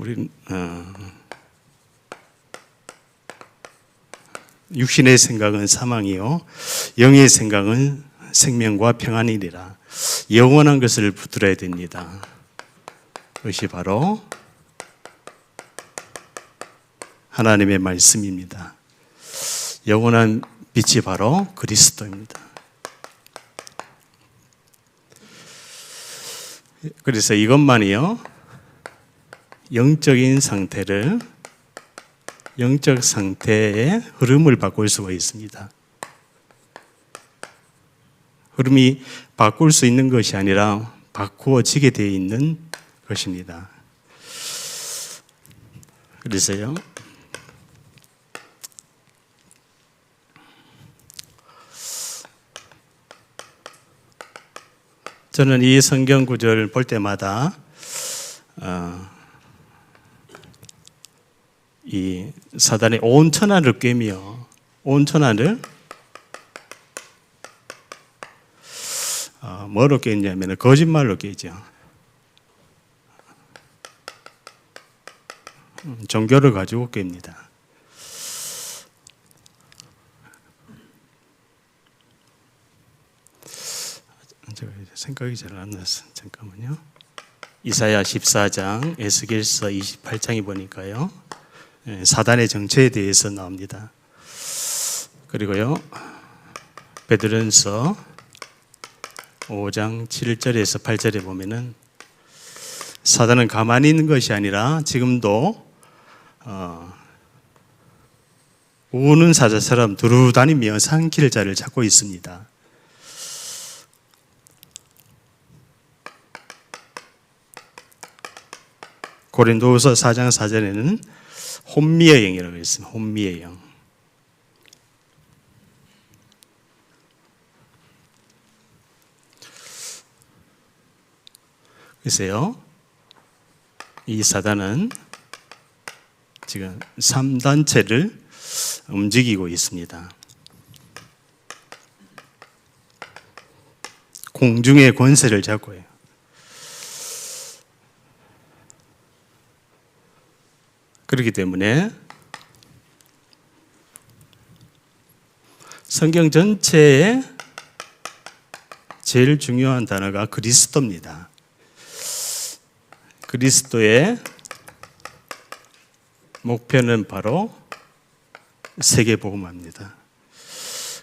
우리 육신의 생각은 사망이요 영의 생각은 생명과 평안이니라. 영원한 것을 붙들어야 됩니다. 그것이 바로 하나님의 말씀입니다. 영원한 빛이 바로 그리스도입니다. 그래서 이것만이요 영적인 상태를 영적 상태의 흐름을 바꿀 수가 있습니다. 흐름이 바꿀 수 있는 것이 아니라 바꾸어지게 되어 있는 것입니다. 그래서요 저는 이 성경 구절을 볼 때마다 이 사단의 온 천하를 꿰며 온 천하를 뭐로 꿰냐면 거짓말로 꿰죠. 종교를 가지고 꿰입니다. 생각이 잘 안 나서 잠깐만요. 이사야 14장, 에스겔서 28장에 보니까요. 사단의 정체에 대해서 나옵니다. 그리고요. 베드로전서 5장 7절에서 8절에 보면은 사단은 가만히 있는 것이 아니라 지금도 우는 사자처럼 두루 다니며 삼킬 자를 찾고 있습니다. 고린도후서 4장 4절에는 혼미의 영이라고 했습니다. 혼미의 영. 글쎄요, 이 사단은 지금 3단체를 움직이고 있습니다. 공중의 권세를 잡고 해요. 그렇기 때문에 성경 전체에 제일 중요한 단어가 그리스도입니다. 그리스도의 목표는 바로 세계복음화입니다.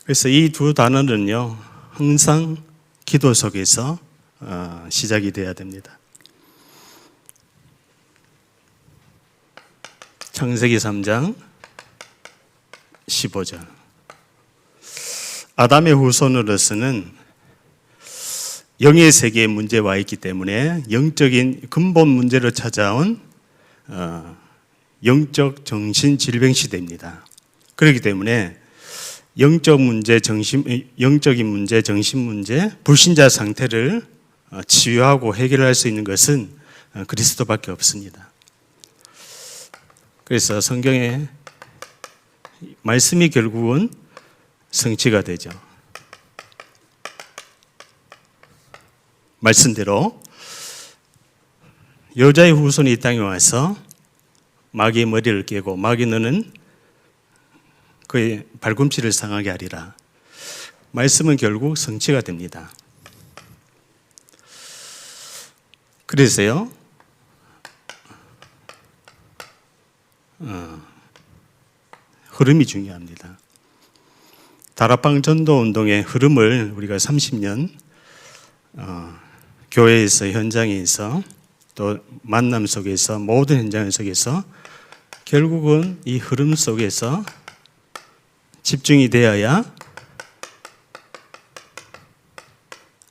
그래서 이 두 단어는요 항상 기도 속에서 시작이 돼야 됩니다. 창세기 3장 15절. 아담의 후손으로서는 영의 세계에 문제와 있기 때문에 영적인 근본 문제로 찾아온 영적 정신 질병 시대입니다. 그렇기 때문에 영적인 문제, 정신 문제, 불신자 상태를 치유하고 해결할 수 있는 것은 그리스도밖에 없습니다. 그래서 성경의 말씀이 결국은 성취가 되죠. 말씀대로 여자의 후손이 이 땅에 와서 마귀의 머리를 깨고 마귀 너는 그의 발꿈치를 상하게 하리라. 말씀은 결국 성취가 됩니다. 그래서요 흐름이 중요합니다. 다락방 전도 운동의 흐름을 우리가 30년 교회에서 현장에서 또 만남 속에서 모든 현장 속에서 결국은 이 흐름 속에서 집중이 되어야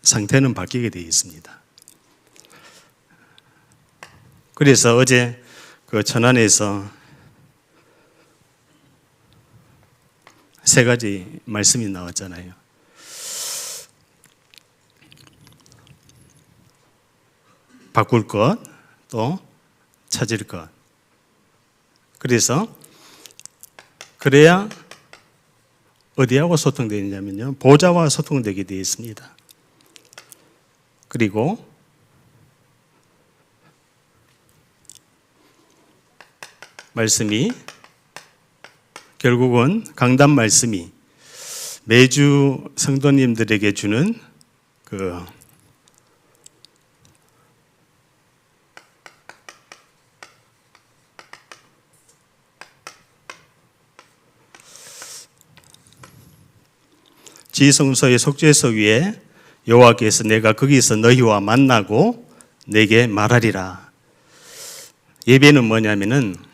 상태는 바뀌게 되어 있습니다. 그래서 어제 그 천안에서 세 가지 말씀이 나왔잖아요. 바꿀 것, 또 찾을 것. 그래서 그래야 어디하고 소통되느냐면요, 보좌와 소통되게 되어 있습니다. 그리고 말씀이 결국은 강단 말씀이 매주 성도님들에게 주는 그 지성소의 속죄석 위에 여호와께서 내가 거기서 너희와 만나고 내게 말하리라. 예배는 뭐냐면은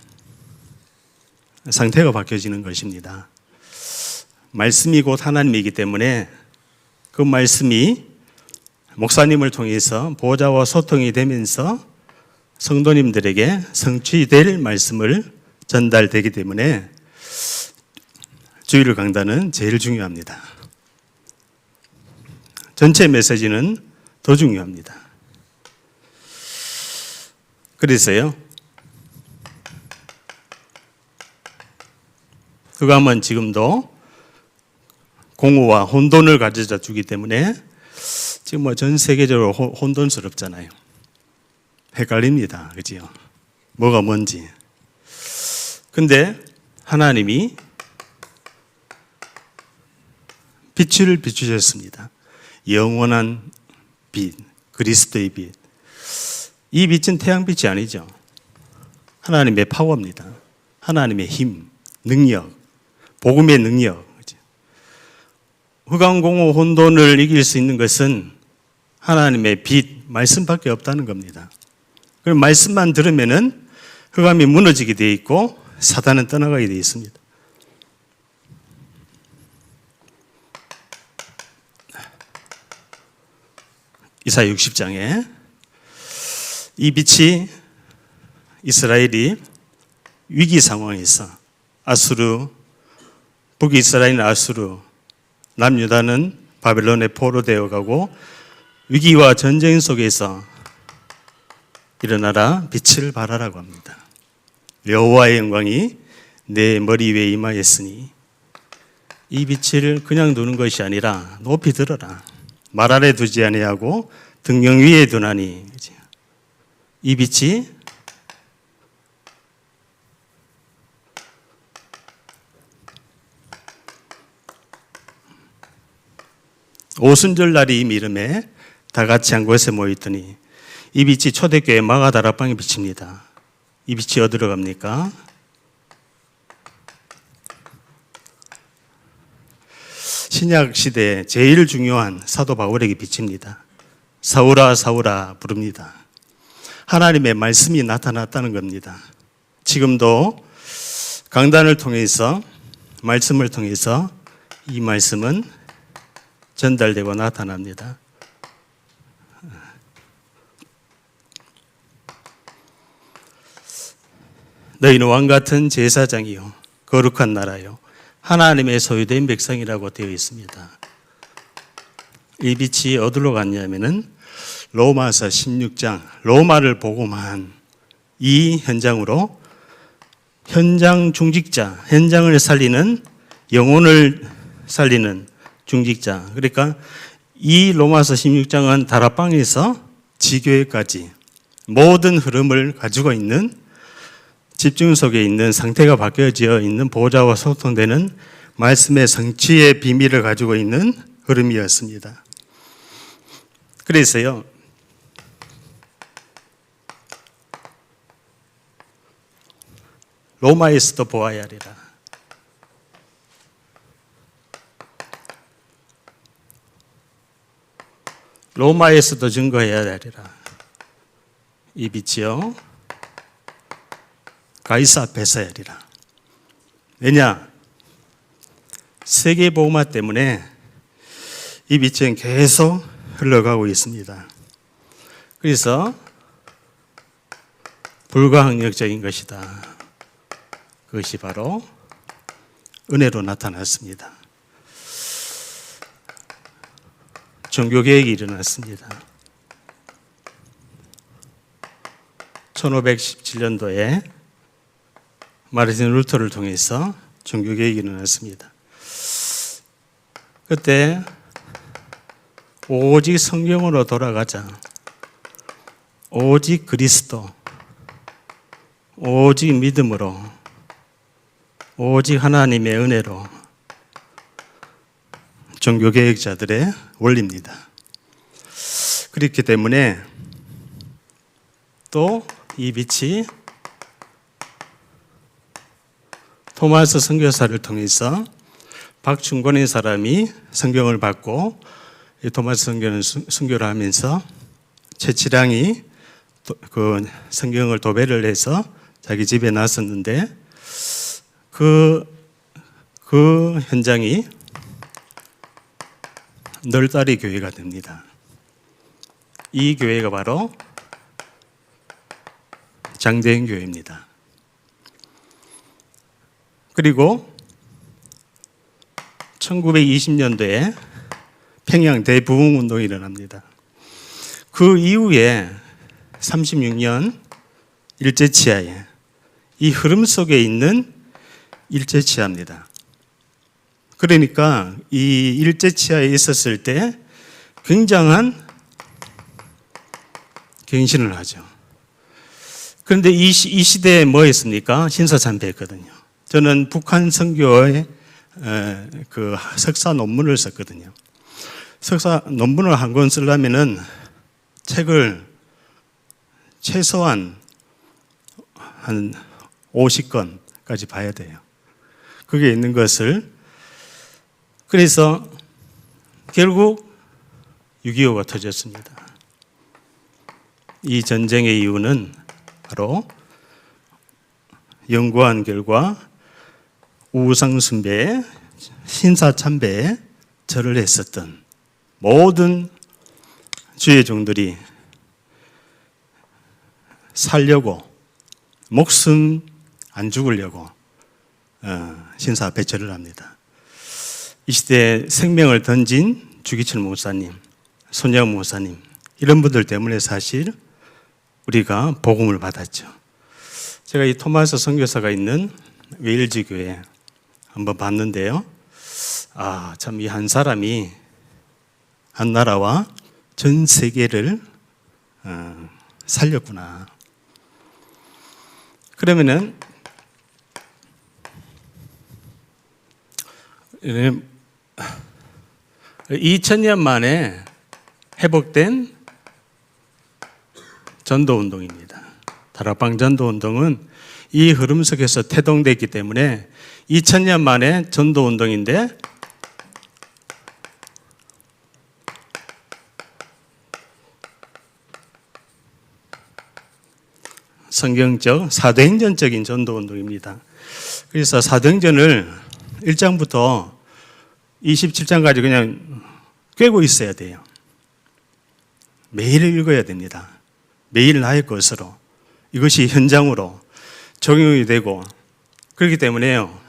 상태가 바뀌어지는 것입니다. 말씀이 곧 하나님이기 때문에 그 말씀이 목사님을 통해서 보좌와 소통이 되면서 성도님들에게 성취될 말씀을 전달되기 때문에 주일 강단은 제일 중요합니다. 전체 메시지는 더 중요합니다. 그래서요, 흑암은 지금도 공허와 혼돈을 가져다 주기 때문에 지금 뭐 전 세계적으로 혼돈스럽잖아요. 헷갈립니다. 그지요? 뭐가 뭔지. 근데 하나님이 빛을 비추셨습니다. 영원한 빛, 그리스도의 빛. 이 빛은 태양빛이 아니죠. 하나님의 파워입니다. 하나님의 힘, 능력, 복음의 능력. 흑암공허 혼돈을 이길 수 있는 것은 하나님의 빛, 말씀밖에 없다는 겁니다. 그럼 말씀만 들으면은 흑암이 무너지게 되어 있고 사단은 떠나가게 되어 있습니다. 이사야 60장에 이 빛이 이스라엘이 위기 상황에서 아수르, 북이스라엘은 아수르, 남유다는 바벨론에 포로되어 가고 위기와 전쟁 속에서 일어나라 빛을 발하라고 합니다. 여호와의 영광이 내 머리 위에 임하였으니 이 빛을 그냥 두는 것이 아니라 높이 들어라. 말 아래 두지 아니하고 등경 위에 두나니 이 빛이 오순절 날이 이름에 다 같이 한 곳에 모였더니 이 빛이 초대교회 마가다락방에 비칩니다. 이 빛이 어디로 갑니까? 신약 시대에 제일 중요한 사도 바울에게 비칩니다. 사울아 사울아 부릅니다. 하나님의 말씀이 나타났다는 겁니다. 지금도 강단을 통해서 말씀을 통해서 이 말씀은 전달되고 나타납니다. 너희는 왕같은 제사장이요 거룩한 나라요 하나님의 소유된 백성이라고 되어 있습니다. 이 빛이 어디로 갔냐면은 로마서 16장 로마를 복음한 이 현장으로 현장 중직자, 현장을 살리는 영혼을 살리는 중직자. 그러니까 이 로마서 16장은 다락방에서 지교회까지 모든 흐름을 가지고 있는 집중 속에 있는 상태가 바뀌어져 있는 보좌와 소통되는 말씀의 성취의 비밀을 가지고 있는 흐름이었습니다. 그래서요, 로마에서도 보아야 하리라. 로마에서도 증거해야 하리라. 이 빛이요 가이사 앞에서 하리라. 왜냐? 세계복음화 때문에 이 빛은 계속 흘러가고 있습니다. 그래서 불가항력적인 것이다. 그것이 바로 은혜로 나타났습니다. 종교개혁이 일어났습니다. 1517년도에 마르틴 루터를 통해서 종교개혁이 일어났습니다. 그때 오직 성경으로 돌아가자. 오직 그리스도, 오직 믿음으로 오직 하나님의 은혜로 종교개혁자들의 원리입니다. 그렇기 때문에 또 이 빛이 토마스 선교사를 통해서 박충권인 사람이 성경을 받고 토마스 선교를 하면서 최치량이 그 성경을 도배를 해서 자기 집에 놨었는데 그 현장이 널다리 교회가 됩니다. 이 교회가 바로 장대인 교회입니다. 그리고 1920년도에 평양 대부흥운동이 일어납니다. 그 이후에 36년 일제치하에 이 흐름 속에 있는 일제치하입니다. 그러니까 이 일제치하에 있었을 때 굉장한 갱신을 하죠. 그런데 이 시대에 뭐 했습니까? 신사참배했거든요. 저는 북한 선교의 그 석사 논문을 썼거든요. 석사 논문을 한 권 쓰려면은 책을 최소한 한 50권까지 봐야 돼요. 그게 있는 것을 그래서 결국 6.25가 터졌습니다. 이 전쟁의 이유는 바로 연구한 결과 우상숭배에 신사참배에 절을 했었던 모든 주의 종들이 살려고 목숨 안 죽으려고 신사 앞에 절을 합니다. 이 시대에 생명을 던진 주기철 목사님, 손영 목사님 이런 분들 때문에 사실 우리가 복음을 받았죠. 제가 이 토마스 선교사가 있는 웨일즈 교회 한번 봤는데요. 참 이 한 사람이 한 나라와 전 세계를 살렸구나. 그러면은 2000년 만에 회복된 전도운동입니다. 다락방 전도운동은 이 흐름 속에서 태동됐기 때문에 2000년 만에 전도운동인데 성경적 사도행전적인 전도운동입니다. 그래서 사도행전을 1장부터 27장까지 그냥 꿰고 있어야 돼요. 매일 읽어야 됩니다. 매일 나의 것으로 이것이 현장으로 적용이 되고 그렇기 때문에요.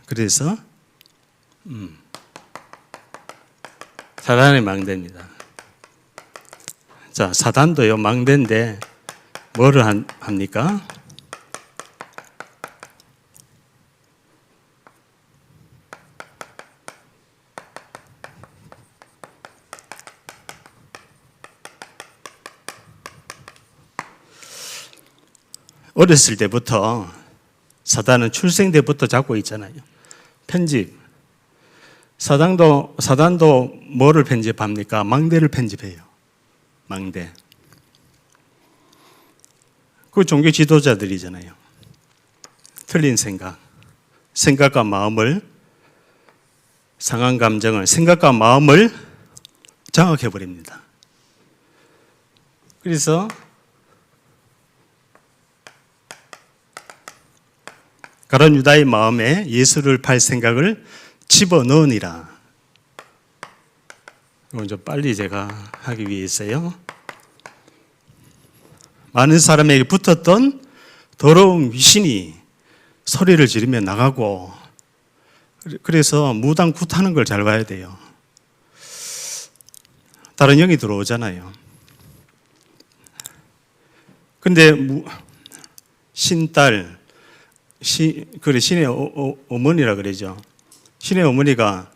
그래서 사단의 망대입니다. 자, 사단도요 망대인데 뭐를 합니까? 어렸을 때부터 사단은 출생 때부터 잡고 있잖아요. 편집. 사단도 뭐를 편집합니까? 망대를 편집해요. 망대. 그 종교 지도자들이잖아요. 틀린 생각과 마음을 상한 감정을 생각과 마음을 장악해 버립니다. 그래서 가룟 유다의 마음에 예수를 팔 생각을 집어넣으니라. 이건 좀 빨리 제가 하기 위해서요. 많은 사람에게 붙었던 더러운 귀신이 소리를 지르며 나가고 그래서 무당 굿하는 걸 잘 봐야 돼요. 다른 영이 들어오잖아요. 근데 신딸 신의 어머니라 그러죠. 신의 어머니가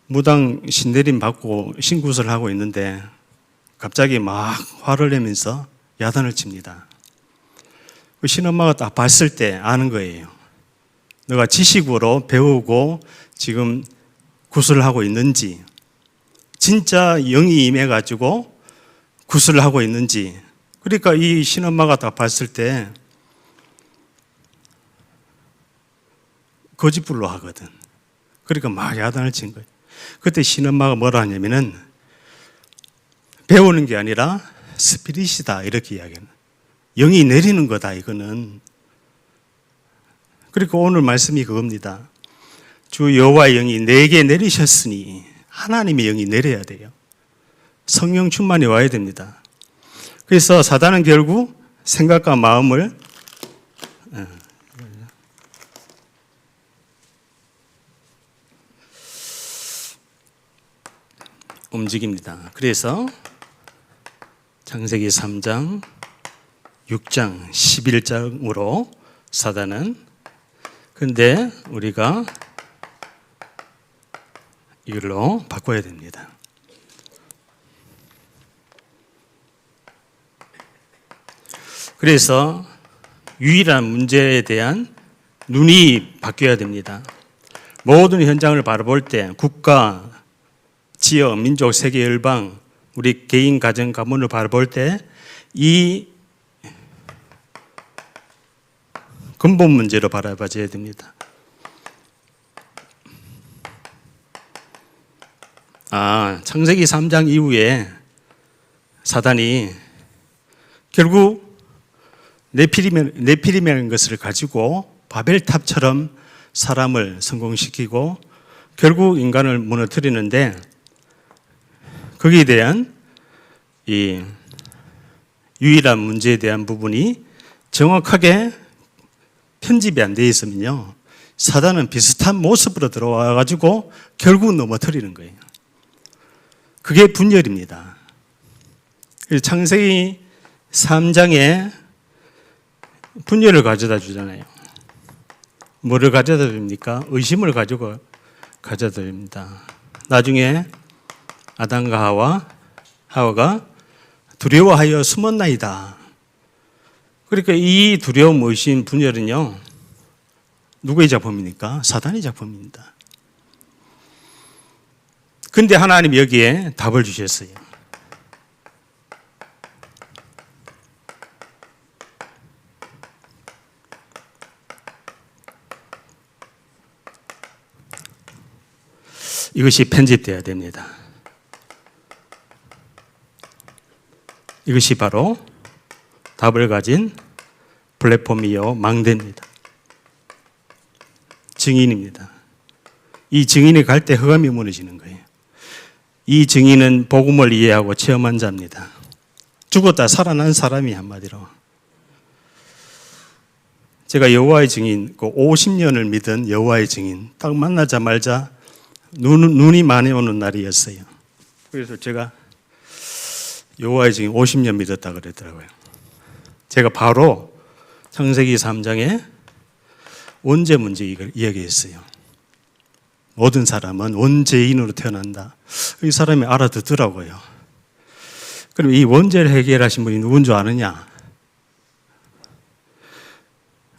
무당 신내림 받고 신굿을 하고 있는데 갑자기 막 화를 내면서 야단을 칩니다. 그 신엄마가 딱 봤을 때 아는 거예요. 너가 지식으로 배우고 지금 구슬을 하고 있는지, 진짜 영이 임해가지고 구슬을 하고 있는지. 그러니까 이 신엄마가 딱 봤을 때 거짓불로 하거든. 그러니까 막 야단을 친 거예요. 그때 신엄마가 뭐라 하냐면은 배우는 게 아니라 스피릿이다 이렇게 이야기하는. 영이 내리는 거다 이거는. 그러니까 오늘 말씀이 그겁니다. 주 여호와의 영이 내게 내리셨으니 하나님의 영이 내려야 돼요. 성령 충만이 와야 됩니다. 그래서 사단은 결국 생각과 마음을 움직입니다. 그래서 창세기 3장, 6장, 11장으로 사단은, 근데 우리가 이걸로 바꿔야 됩니다. 그래서 유일한 문제에 대한 눈이 바뀌어야 됩니다. 모든 현장을 바라볼 때 국가, 지역, 민족, 세계, 열방, 우리 개인, 가정, 가문을 바라볼 때 이 근본 문제로 바라봐야 됩니다. 창세기 3장 이후에 사단이 결국 네피림이라는 것을 가지고 바벨탑처럼 사람을 성공시키고 결국 인간을 무너뜨리는데, 거기에 대한 이 유일한 문제에 대한 부분이 정확하게 편집이 안 되어 있으면요, 사단은 비슷한 모습으로 들어와 가지고 결국 넘어뜨리는 거예요. 그게 분열입니다. 창세기 3장에 분열을 가져다 주잖아요. 뭐를 가져다 줍니까? 의심을 가져다 줍니다. 나중에 아담과 하와가 두려워하여 숨었나이다. 그러니까 이 두려움, 의심, 분열은요, 누구의 작품입니까? 사단의 작품입니다. 근데 하나님이 여기에 답을 주셨어요. 이것이 편집되어야 됩니다. 이것이 바로 답을 가진 플랫폼이요, 망대입니다. 증인입니다. 이 증인이 갈 때 흑암이 무너지는 거예요. 이 증인은 복음을 이해하고 체험한 자입니다. 죽었다 살아난 사람이 한마디로. 제가 여호와의 증인, 50년을 믿은 여호와의 증인, 딱 만나자마자 눈이 많이 오는 날이었어요. 그래서 제가 여호와의 증인 50년 믿었다 그랬더라고요. 제가 바로 창세기 3장에 원죄 문제 이걸 이야기했어요. 모든 사람은 원죄인으로 태어난다. 이 사람이 알아듣더라고요. 그럼 이 원죄를 해결하신 분이 누군 줄 아느냐?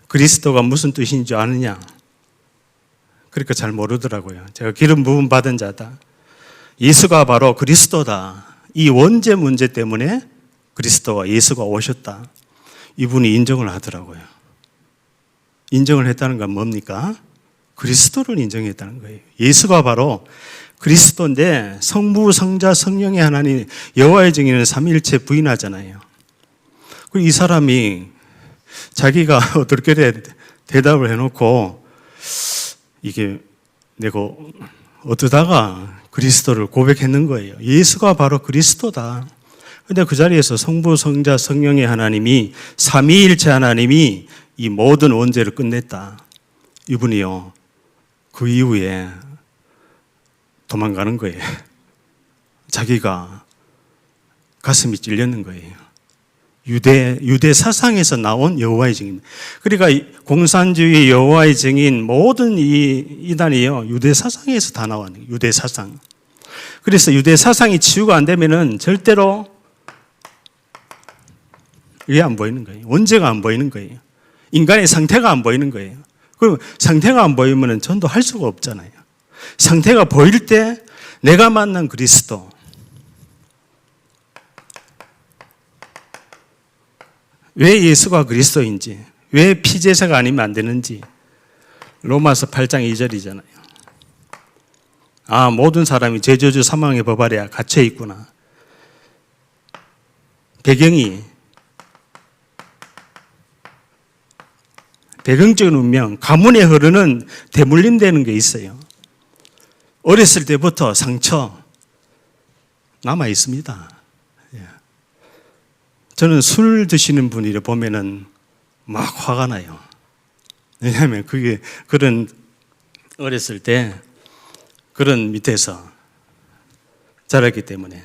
그리스도가 무슨 뜻인 줄 아느냐? 그러니까 잘 모르더라고요. 제가 기름 부음 받은 자다. 예수가 바로 그리스도다. 이 원죄 문제 때문에 그리스도와 예수가 오셨다. 이분이 인정을 하더라고요. 인정을 했다는 건 뭡니까? 그리스도를 인정했다는 거예요. 예수가 바로 그리스도인데 성부, 성자, 성령의 하나님, 여호와의 증인은 삼위일체 부인하잖아요. 그리고 이 사람이 자기가 어떻게 대답을 해놓고 이게 내가 어떠다가 그리스도를 고백했는 거예요. 예수가 바로 그리스도다. 그런데 그 자리에서 성부, 성자, 성령의 하나님이, 삼위일체 하나님이 이 모든 원죄를 끝냈다. 이분이요, 그 이후에 도망가는 거예요. 자기가 가슴이 찔렸는 거예요. 유대 사상에서 나온 여호와의 증인. 그러니까 공산주의 여호와의 증인 모든 이 이단이요, 유대 사상에서 다 나왔는 거예요. 유대 사상. 그래서 유대 사상이 치유가 안 되면은 절대로 이게 안 보이는 거예요. 원죄가 안 보이는 거예요. 인간의 상태가 안 보이는 거예요. 그럼 상태가 안 보이면 전도할 수가 없잖아요. 상태가 보일 때 내가 만난 그리스도, 왜 예수가 그리스도인지, 왜 피제사가 아니면 안 되는지 로마서 8장 2절이잖아요. 아, 모든 사람이 죄저주 사망의 법 아래 갇혀 있구나. 배경적인 운명, 가문에 흐르는 대물림되는 게 있어요. 어렸을 때부터 상처 남아 있습니다. 저는 술 드시는 분이 보면은 막 화가 나요. 왜냐하면 그게 그런 어렸을 때 그런 밑에서 자랐기 때문에.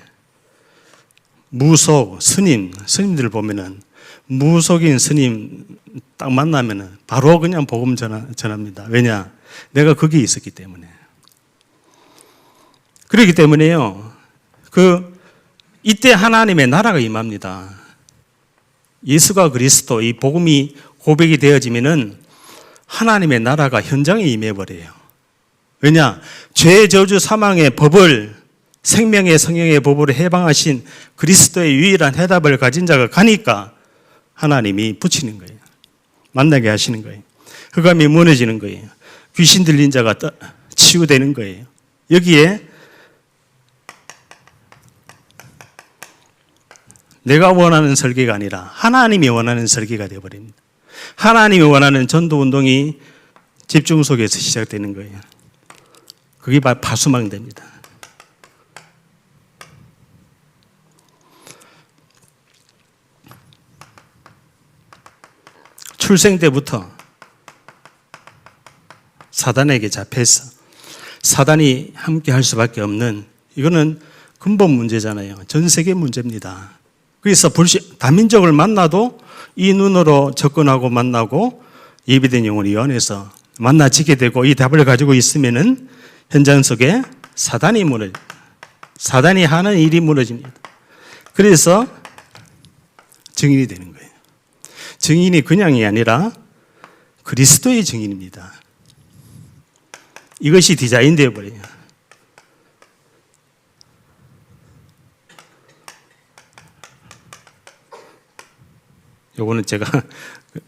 무속, 스님들 보면은 무속인 스님 딱 만나면은 바로 그냥 복음 전합니다. 왜냐? 내가 거기에 있었기 때문에. 그렇기 때문에요. 이때 하나님의 나라가 임합니다. 예수가 그리스도, 이 복음이 고백이 되어지면은 하나님의 나라가 현장에 임해버려요. 왜냐? 죄, 저주, 사망의 법을 생명의 성령의 법으로 해방하신 그리스도의 유일한 해답을 가진 자가 가니까 하나님이 붙이는 거예요. 만나게 하시는 거예요. 흑암이 무너지는 거예요. 귀신 들린 자가 치유되는 거예요. 여기에 내가 원하는 설계가 아니라 하나님이 원하는 설계가 되어버립니다. 하나님이 원하는 전도운동이 집중 속에서 시작되는 거예요. 그게 바로 파수망대입니다. 출생 때부터 사단에게 잡혀서 사단이 함께 할 수밖에 없는, 이거는 근본 문제잖아요. 전 세계 문제입니다. 그래서 다민족을 만나도 이 눈으로 접근하고 만나고 예비된 영혼이 이 안에서 만나지게 되고 이 답을 가지고 있으면은 현장 속에 사단이 하는 일이 무너집니다. 그래서 증인이 되는 거예요. 증인이 그냥이 아니라 그리스도의 증인입니다. 이것이 디자인되어 버려요. 요거는 제가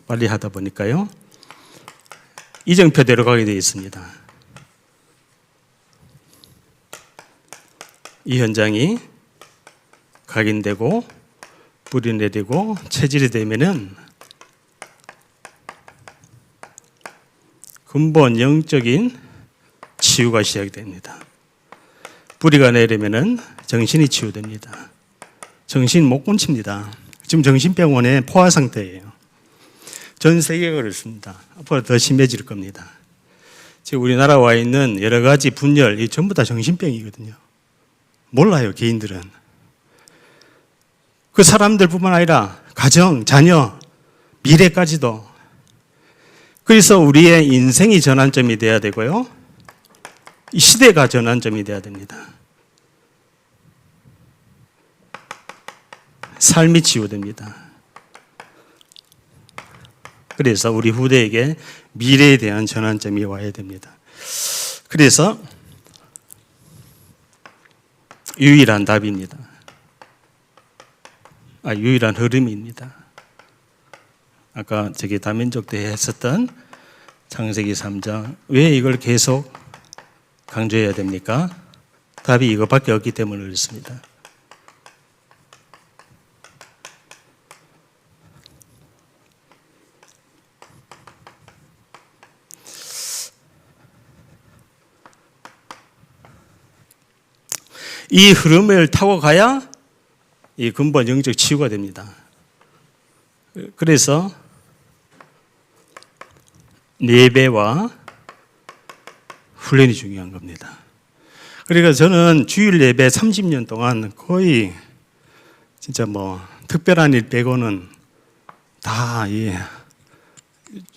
빨리 하다 보니까요. 이정표대로 가게 되어 있습니다. 이 현장이 각인되고 뿌리 내리고 체질이 되면은 근본 영적인 치유가 시작됩니다. 뿌리가 내리면은 정신이 치유됩니다. 정신 못 고칩니다. 지금 정신병원에 포화 상태예요. 전 세계가 그렇습니다. 앞으로 더 심해질 겁니다. 지금 우리나라 와 있는 여러 가지 분열, 이 전부 다 정신병이거든요. 몰라요, 개인들은. 그 사람들뿐만 아니라 가정, 자녀, 미래까지도. 그래서 우리의 인생이 전환점이 돼야 되고요. 이 시대가 전환점이 돼야 됩니다. 삶이 치유됩니다. 그래서 우리 후대에게 미래에 대한 전환점이 와야 됩니다. 그래서 유일한 답입니다. 유일한 흐름입니다. 아까 다민족 때 했었던 창세기 3장, 왜 이걸 계속 강조해야 됩니까? 답이 이것밖에 없기 때문에 그렇습니다. 이 흐름을 타고 가야 이 근본 영적 치유가 됩니다. 그래서 예배와 훈련이 중요한 겁니다. 그러니까 저는 주일 예배 30년 동안 거의 진짜 특별한 일 빼고는 다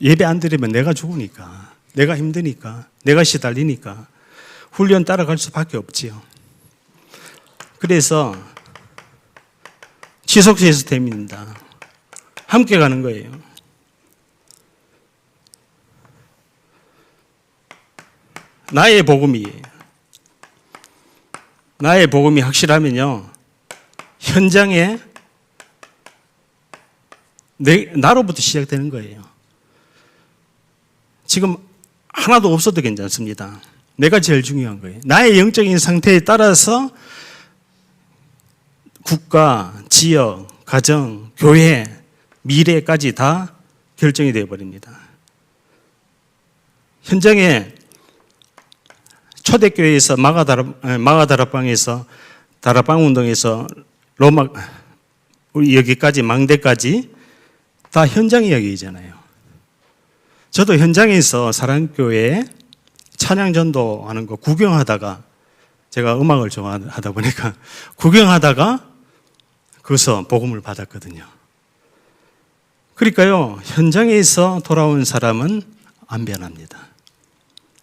예배 안 드리면 내가 죽으니까, 내가 힘드니까, 내가 시달리니까 훈련 따라갈 수밖에 없지요. 그래서 지속 시스템입니다. 함께 가는 거예요. 나의 복음이에요. 나의 복음이 확실하면요, 현장에 나로부터 시작되는 거예요. 지금 하나도 없어도 괜찮습니다. 내가 제일 중요한 거예요. 나의 영적인 상태에 따라서 국가, 지역, 가정, 교회, 미래까지 다 결정이 되어버립니다. 현장에 초대교회에서 마가다락방에서 다락방 운동에서 로마 우리 여기까지 망대까지 다 현장 이야기잖아요. 저도 현장에서 사랑교회 찬양 전도하는 거 구경하다가, 제가 음악을 좋아하다 보니까 구경하다가 거기서 복음을 받았거든요. 그러니까요, 현장에서 돌아온 사람은 안 변합니다.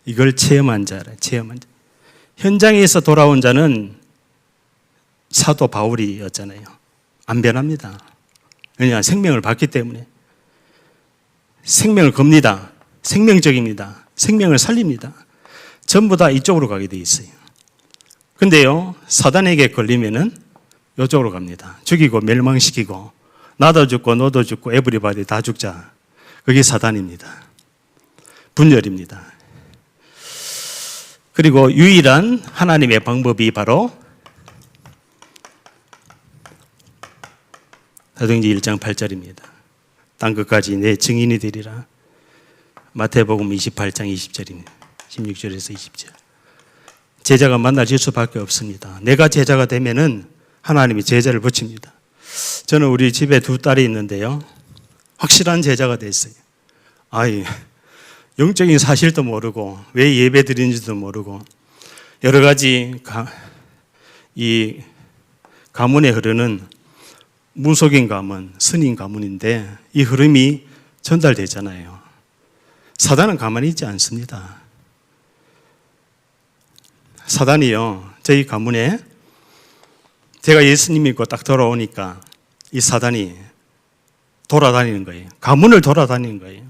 이걸 체험한 자래, 체험한 자. 현장에서 돌아온 자는 사도 바울이었잖아요. 안 변합니다. 왜냐, 생명을 받기 때문에. 생명을 겁니다. 생명적입니다. 생명을 살립니다. 전부 다 이쪽으로 가게 돼 있어요. 근데요, 사단에게 걸리면은 이쪽으로 갑니다. 죽이고 멸망시키고, 나도 죽고 너도 죽고 에브리바디 다 죽자. 그게 사단입니다. 분열입니다. 그리고 유일한 하나님의 방법이 바로 사도행전 1장 8절입니다. 땅 끝까지 내 증인이 되리라. 마태복음 28장 20절입니다. 16절에서 20절. 제자가 만나질 수밖에 없습니다. 내가 제자가 되면은 하나님이 제자를 붙입니다. 저는 우리 집에 두 딸이 있는데요, 확실한 제자가 됐어요. 아이, 영적인 사실도 모르고 왜 예배 드리는지도 모르고 여러 가지 이 가문에 흐르는 무속인 가문, 스님 가문인데 이 흐름이 전달되잖아요. 사단은 가만히 있지 않습니다. 사단이요, 저희 가문에 제가 예수님 믿고 딱 돌아오니까 이 사단이 돌아다니는 거예요. 가문을 돌아다니는 거예요.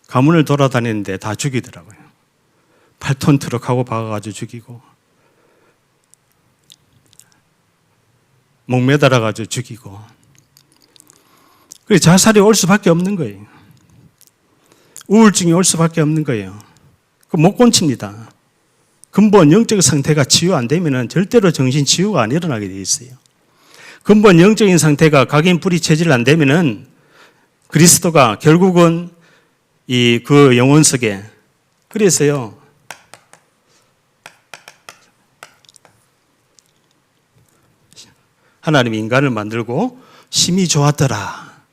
가문을 돌아다니는데 다 죽이더라고요. 8톤 트럭하고 박아가지고 죽이고, 목 매달아가지고 죽이고, 그래서 자살이 올 수밖에 없는 거예요. 우울증이 올 수밖에 없는 거예요. 못 고칩니다. 근본 영적 상태가 치유 안 되면 절대로 정신 치유가 안 일어나게 돼 있어요. 근본 영적인 상태가 각인 뿌리 체질 안 되면은 그리스도가 결국은 그 영혼 속에, 그래서요, 하나님이 인간을 만들고 심히 좋았더라.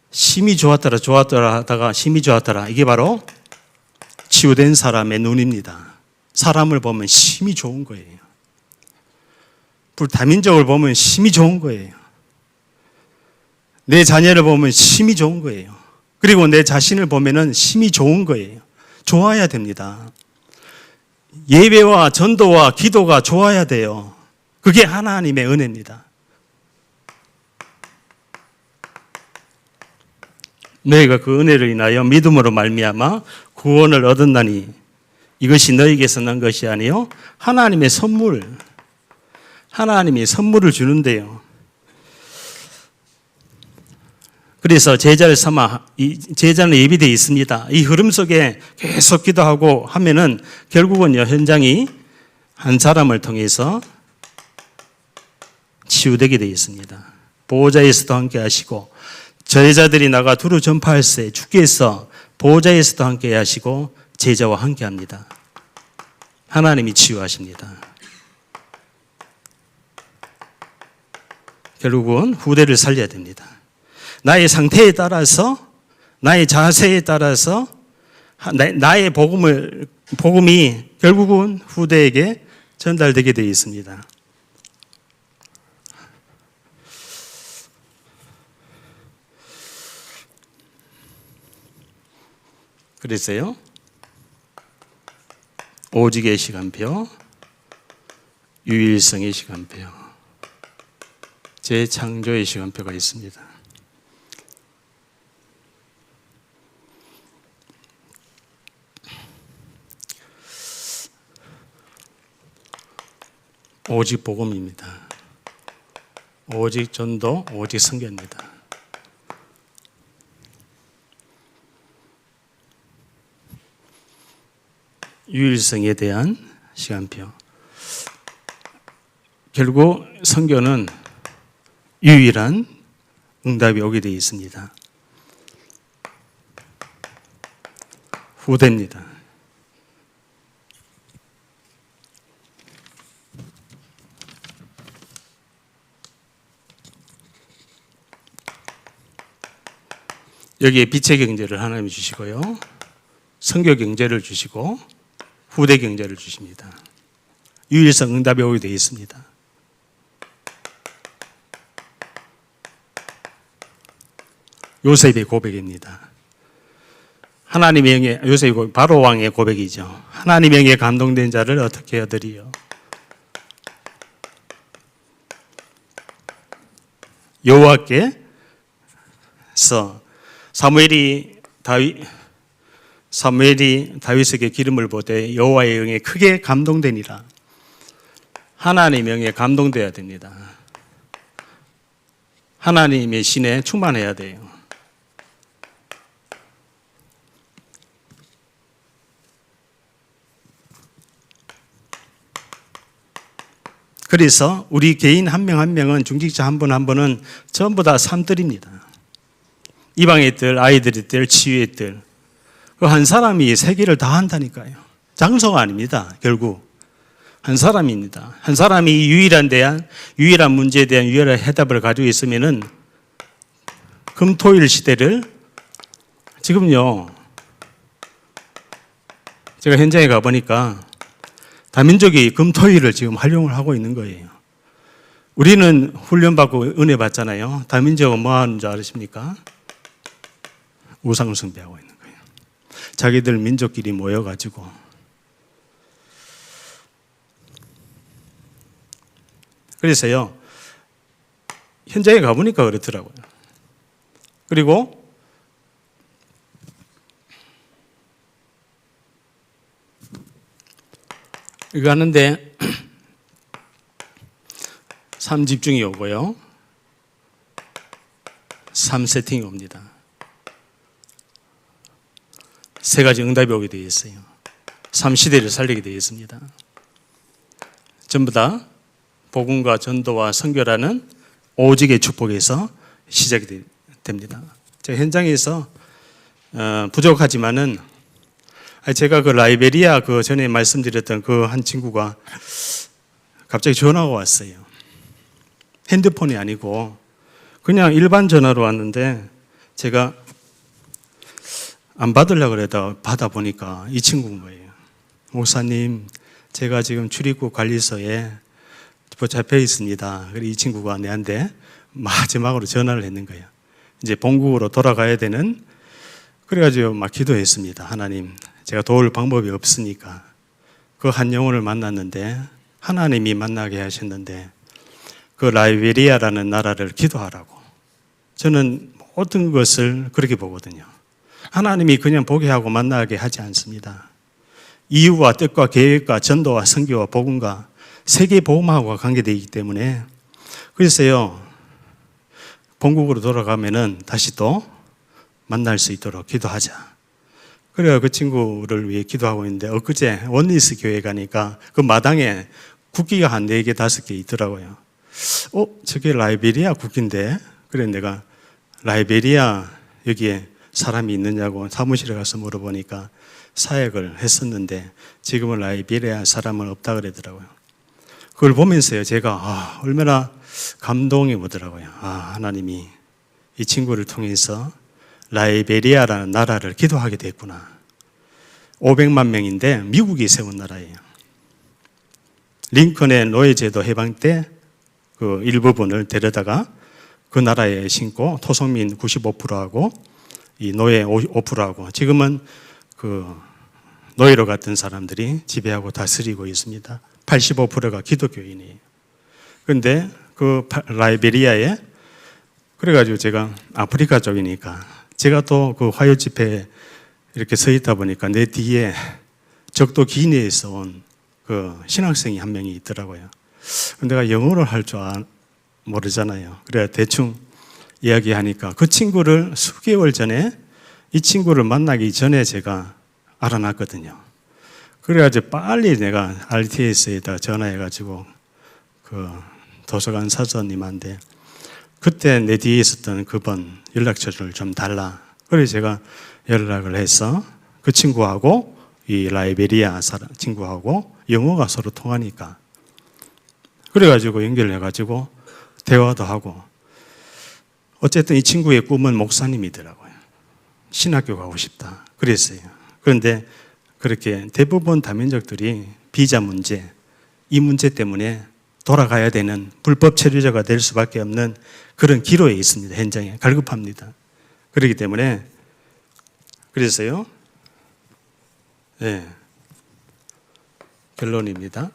심히 좋았더라, 좋았더라 하다가 심히 좋았더라. 이게 바로 치유된 사람의 눈입니다. 사람을 보면 심히 좋은 거예요. 불다민족을 보면 심히 좋은 거예요. 내 자녀를 보면 심히 좋은 거예요. 그리고 내 자신을 보면은 심히 좋은 거예요. 좋아야 됩니다. 예배와 전도와 기도가 좋아야 돼요. 그게 하나님의 은혜입니다. 너희가 그 은혜를 인하여 믿음으로 말미암아 구원을 얻었나니 이것이 너희에게서 난 것이 아니요 하나님의 선물. 하나님이 선물을 주는데요. 그래서 제자를 삼아, 제자는 예비되어 있습니다. 이 흐름 속에 계속 기도하고 하면은 결국은요, 현장이 한 사람을 통해서 치유되게 되어 있습니다. 보호자에서도 함께 하시고, 제자들이 나가 두루 전파할 때 주께서 보호자에서도 함께 하시고 제자와 함께 합니다. 하나님이 치유하십니다. 결국은 후대를 살려야 됩니다. 나의 상태에 따라서, 나의 자세에 따라서 나의 복음이 결국은 후대에게 전달되게 되어 있습니다. 그래서요, 오직의 시간표, 유일성의 시간표, 재창조의 시간표가 있습니다. 오직 복음입니다. 오직 전도, 오직 선교입니다. 유일성에 대한 시간표. 결국 선교는 유일한 응답이 오게 되어 있습니다. 후대입니다. 여기에 빛의 경제를 하나님이 주시고요. 선교 경제를 주시고 후대 경제를 주십니다. 유일성 응답이 오게 되어 있습니다. 요셉의 고백입니다. 하나님의 영에, 요셉이 바로 왕의 고백이죠. 하나님의 영에 감동된 자를 어떻게 여드리요? 여호와께서 사무엘이 다윗에게 기름을 보되 여호와의 영에 크게 감동되니라. 하나님의 영에 감동돼야 됩니다. 하나님의 신에 충만해야 돼요. 그래서 우리 개인 한 명 한 명은 중직자 한 분 한 분은 전부 다 삶들입니다. 이방의 뜰, 아이들의 뜰, 치유의 뜰. 그 한 사람이 세계를 다 한다니까요. 장소가 아닙니다. 결국 한 사람입니다. 한 사람이 유일한 문제에 대한 유일한 해답을 가지고 있으면은 금토일 시대를 지금요. 제가 현장에 가보니까 다민족이 금토일을 지금 활용을 하고 있는 거예요. 우리는 훈련받고 은혜 받잖아요. 다민족은 뭐 하는 줄 아십니까? 우상 숭배하고 있는 거예요. 자기들 민족끼리 모여가지고. 그래서요, 현장에 가보니까 그렇더라고요. 그리고 이거 하는데 3집중이 오고요. 3세팅이 옵니다. 세 가지 응답이 오게 되어 있어요. 3시대를 살리게 되어 있습니다. 전부 다 복음과 전도와 선교라는 오직의 축복에서 시작이 됩니다. 제가 현장에서 부족하지만은 제가 그 라이베리아 그 전에 말씀드렸던 그 한 친구가 갑자기 전화가 왔어요. 핸드폰이 아니고 그냥 일반 전화로 왔는데 제가 안 받으려고 그러다가 받아보니까 이 친구인 거예요. 목사님, 제가 지금 출입국 관리소에 잡혀 있습니다. 그래서 이 친구가 내한테 마지막으로 전화를 했는 거예요. 이제 본국으로 돌아가야 되는, 그래가지고 막 기도했습니다. 하나님, 제가 도울 방법이 없으니까 그 한 영혼을 만났는데 하나님이 만나게 하셨는데 그 라이베리아라는 나라를 기도하라고. 저는 모든 것을 그렇게 보거든요. 하나님이 그냥 보게 하고 만나게 하지 않습니다. 이유와 뜻과 계획과 전도와 선교와 복음과 세계 복음하고 관계되어 있기 때문에, 그래서요, 본국으로 돌아가면은 다시 또 만날 수 있도록 기도하자. 그래서 그 친구를 위해 기도하고 있는데 엊그제 원리스 교회 가니까 그 마당에 국기가 한 4개, 5개 있더라고요. 저게 라이베리아 국기인데? 그래 내가 라이베리아 여기에 사람이 있느냐고 사무실에 가서 물어보니까 사역을 했었는데 지금은 라이베리아 사람은 없다 그러더라고요. 그걸 보면서요, 제가 얼마나 감동이 오더라고요. 하나님이 이 친구를 통해서 라이베리아라는 나라를 기도하게 됐구나. 500만 명인데 미국이 세운 나라예요. 링컨의 노예제도 해방 때 그 일부분을 데려다가 그 나라에 신고 토속민 95%하고 이 노예 5%하고 지금은 그 노예로 갔던 사람들이 지배하고 다스리고 있습니다. 85%가 기독교인이에요. 그런데 그 라이베리아에, 그래가지고 제가 아프리카 쪽이니까 제가 또 그 화요 집회에 이렇게 서 있다 보니까 내 뒤에 적도 기니에서 온 그 신학생이 한 명이 있더라고요. 내가 영어를 할 줄 모르잖아요. 그래 대충 이야기하니까 그 친구를 수개월 전에 이 친구를 만나기 전에 제가 알아놨거든요. 그래가지고 빨리 내가 RTS에다 전화해가지고 그 도서관 사장님한테 그때 내 뒤에 있었던 그분 연락처를 좀 달라. 그래서 제가 연락을 해서 그 친구하고 이 라이베리아 친구하고 영어가 서로 통하니까 그래가지고 연결해가지고 대화도 하고 어쨌든 이 친구의 꿈은 목사님이더라고요. 신학교 가고 싶다. 그랬어요. 그런데 그렇게 대부분 다민족들이 비자 문제, 이 문제 때문에 돌아가야 되는 불법 체류자가 될 수밖에 없는 그런 기로에 있습니다. 현장에 갈급합니다. 그렇기 때문에 그래서요. 네. 결론입니다.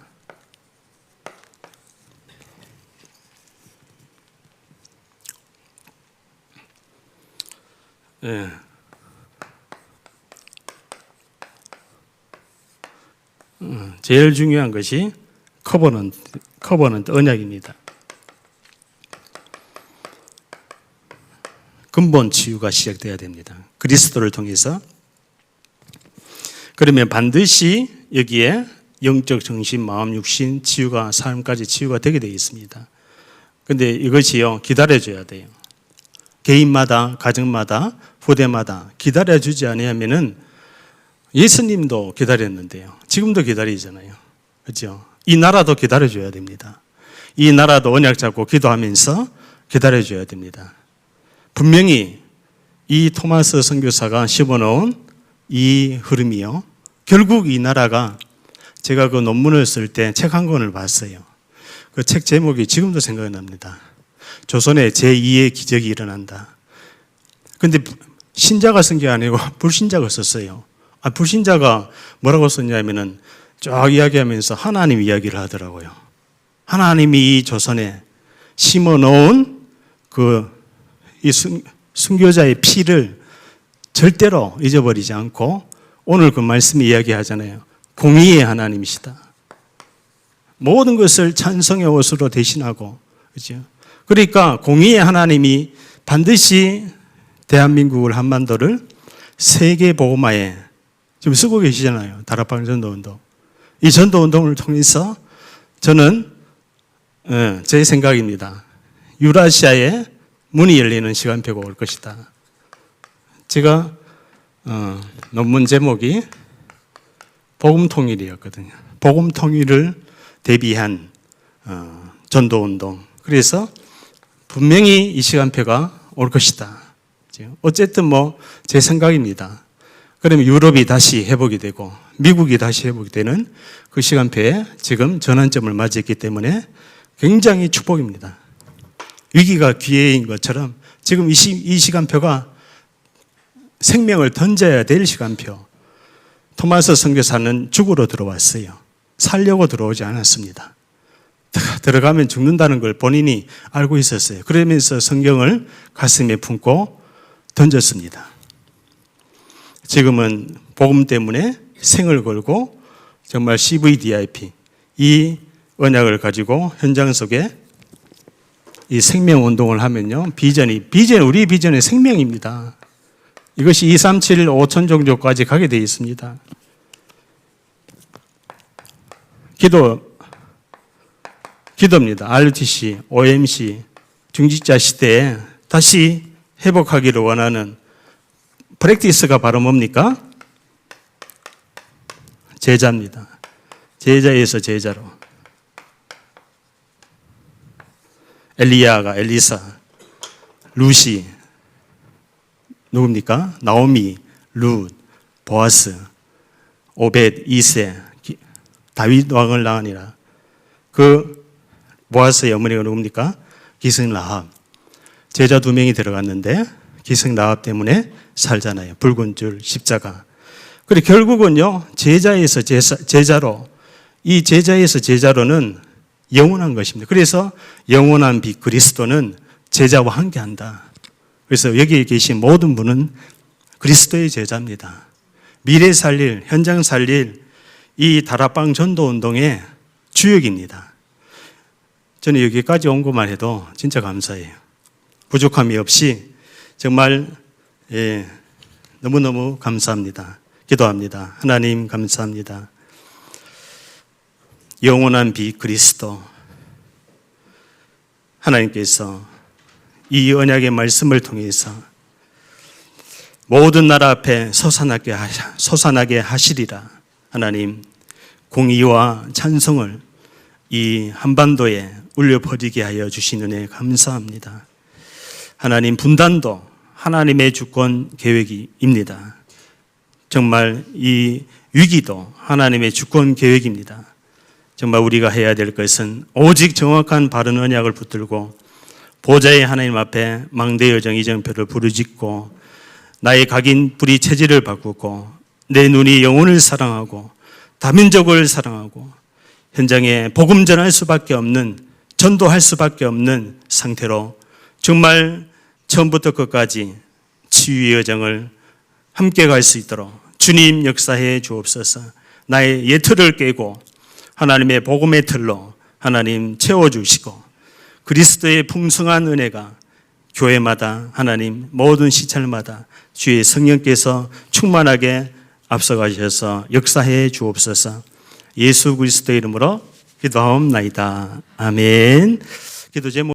네. 제일 중요한 것이 커버넌트 언약입니다. 근본 치유가 시작돼야 됩니다. 그리스도를 통해서. 그러면 반드시 여기에 영적, 정신, 마음, 육신 치유가 삶까지 치유가 되게 되어 있습니다. 그런데 이것이요 기다려줘야 돼요. 개인마다, 가정마다, 후대마다 기다려주지 않으면은 예수님도 기다렸는데요. 지금도 기다리잖아요. 그렇죠? 이 나라도 기다려줘야 됩니다. 이 나라도 언약 잡고 기도하면서 기다려줘야 됩니다. 분명히 이 토마스 선교사가 심어놓은 이 흐름이요. 결국 이 나라가 제가 그 논문을 쓸 때 책 한 권을 봤어요. 그 책 제목이 지금도 생각이 납니다. 조선의 제2의 기적이 일어난다. 근데 신자가 쓴 게 아니고 불신자가 썼어요. 불신자가 뭐라고 썼냐면은 쫙 이야기하면서 하나님 이야기를 하더라고요. 하나님이 이 조선에 심어 놓은 이 순교자의 피를 절대로 잊어버리지 않고 오늘 그 말씀이 이야기하잖아요. 공의의 하나님이시다. 모든 것을 찬송의 옷으로 대신하고, 그렇죠? 그러니까 공의의 하나님이 반드시 대한민국을 한반도를 세계 복음화에 지금 쓰고 계시잖아요. 다락방 전도운동. 이 전도운동을 통해서 저는 제 생각입니다. 유라시아에 문이 열리는 시간표가 올 것이다. 제가 논문 제목이 복음통일이었거든요. 복음통일을 대비한 전도운동. 그래서 분명히 이 시간표가 올 것이다. 어쨌든 제 생각입니다. 그러면 유럽이 다시 회복이 되고 미국이 다시 회복이 되는 그 시간표에 지금 전환점을 맞이했기 때문에 굉장히 축복입니다. 위기가 기회인 것처럼 지금 이 시간표가 생명을 던져야 될 시간표. 토마스 선교사는 죽으러 들어왔어요. 살려고 들어오지 않았습니다. 들어가면 죽는다는 걸 본인이 알고 있었어요. 그러면서 성경을 가슴에 품고 던졌습니다. 지금은 복음 때문에 생을 걸고 정말 CVDIP 이 언약을 가지고 현장 속에 이 생명 운동을 하면요. 우리 비전의 생명입니다. 이것이 237 5천 종족까지 가게 되어 있습니다. 기도입니다. RTC, OMC, 중직자 시대에 다시 회복하기를 원하는 프랙티스가 바로 뭡니까? 제자입니다. 제자에서 제자로. 엘리야가 엘리사, 루시, 누굽니까? 나오미, 룻, 보아스, 오벳, 이세, 다윗 왕을 낳으니라. 그 보아스의 어머니가 누굽니까? 기생 라합. 제자 2명이 들어갔는데 기생 라합 때문에 살잖아요. 붉은 줄 십자가. 그래 결국은요. 제자에서 제자로 이 제자에서 제자로는 영원한 것입니다. 그래서 영원한 빛 그리스도는 제자와 함께한다. 그래서 여기에 계신 모든 분은 그리스도의 제자입니다. 미래 살릴, 현장 살릴 이 다락방 전도운동의 주역입니다. 저는 여기까지 온 것만 해도 진짜 감사해요. 부족함이 없이 정말 너무너무 감사합니다. 기도합니다. 하나님 감사합니다. 영원한 빛 그리스도 하나님께서 이 언약의 말씀을 통해서 모든 나라 앞에 솟아나게 하시리라. 하나님 공의와 찬송을 이 한반도에 울려 퍼지게 하여 주신 은혜 감사합니다. 하나님 분단도 하나님의 주권 계획입니다. 정말 이 위기도 하나님의 주권 계획입니다. 정말 우리가 해야 될 것은 오직 정확한 바른 언약을 붙들고 보좌의 하나님 앞에 망대 여정 이정표를 부르짖고 나의 각인 뿌리 체질을 바꾸고 내 눈이 영혼을 사랑하고 다민족을 사랑하고 현장에 복음 전할 수밖에 없는, 전도할 수밖에 없는 상태로 정말 처음부터 끝까지 치유의 여정을 함께 갈 수 있도록 주님 역사해 주옵소서. 나의 예틀을 깨고 하나님의 복음의 틀로 하나님 채워주시고 그리스도의 풍성한 은혜가 교회마다 하나님 모든 시찰마다 주의 성령께서 충만하게 앞서가셔서 역사해 주옵소서. 예수 그리스도의 이름으로 기도하옵나이다. 아멘. 기도 제목